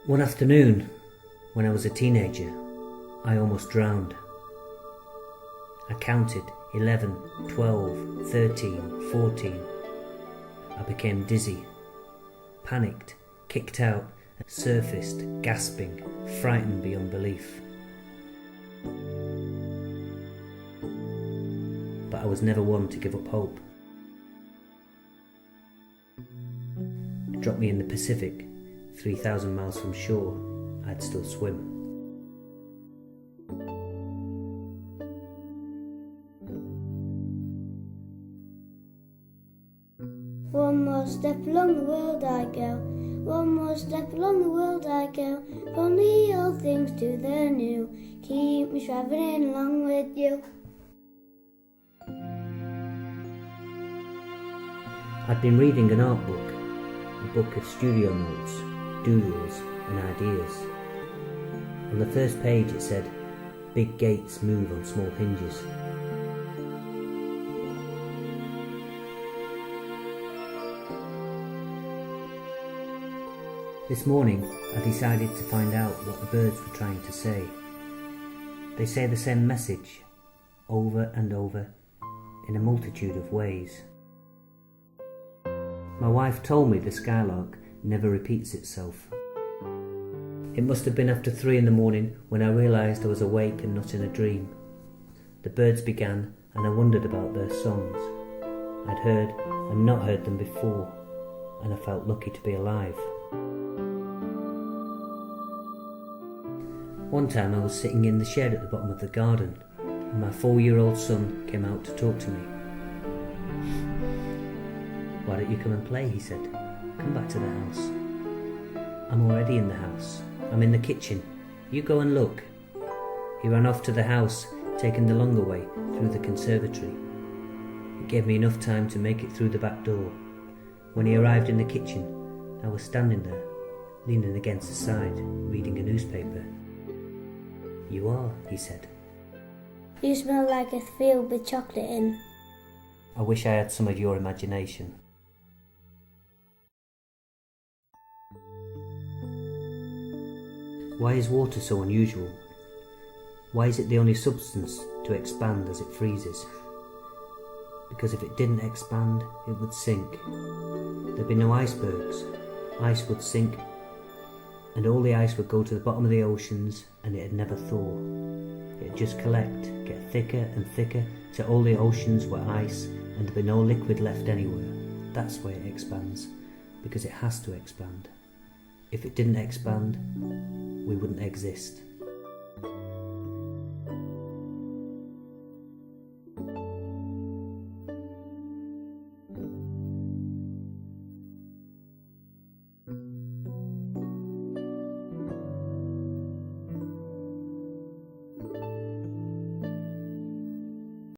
One afternoon, when I was a teenager, I almost drowned. I counted 11, 12, 13, 14. I became dizzy, panicked, kicked out, and surfaced, gasping, frightened beyond belief. But I was never one to give up hope. Drop me in the Pacific, 3,000 miles from shore, I'd still swim. One more step along the world I go, one more step along the world I go, from the old things to the new, keep me travelling along with you. I'd been reading an art book, a book of studio notes, doodles and ideas. On the first page it said, "Big gates move on small hinges." This morning I decided to find out what the birds were trying to say. They say the same message, over and over, in a multitude of ways. My wife told me the skylark never repeats itself. It must have been after 3 a.m. when I realised I was awake and not in a dream. The birds began and I wondered about their songs. I'd heard and not heard them before, and I felt lucky to be alive. One time I was sitting in the shed at the bottom of the garden, and my 4-year-old son came out to talk to me. "Why don't you come and play?" he said. "Come back to the house." "I'm already in the house. I'm in the kitchen. You go and look." He ran off to the house, taking the longer way through the conservatory. It gave me enough time to make it through the back door. When he arrived in the kitchen, I was standing there, leaning against the side, reading a newspaper. "You are," he said. You smell like a field with chocolate in. "I wish I had some of your imagination." Why is water so unusual? Why is it the only substance to expand as it freezes? Because if it didn't expand, it would sink. There'd be no icebergs. Ice would sink, and all the ice would go to the bottom of the oceans, and it'd never thaw. It'd just collect, get thicker and thicker, till all the oceans were ice, and there'd be no liquid left anywhere. That's why it expands, because it has to expand. If it didn't expand, we wouldn't exist.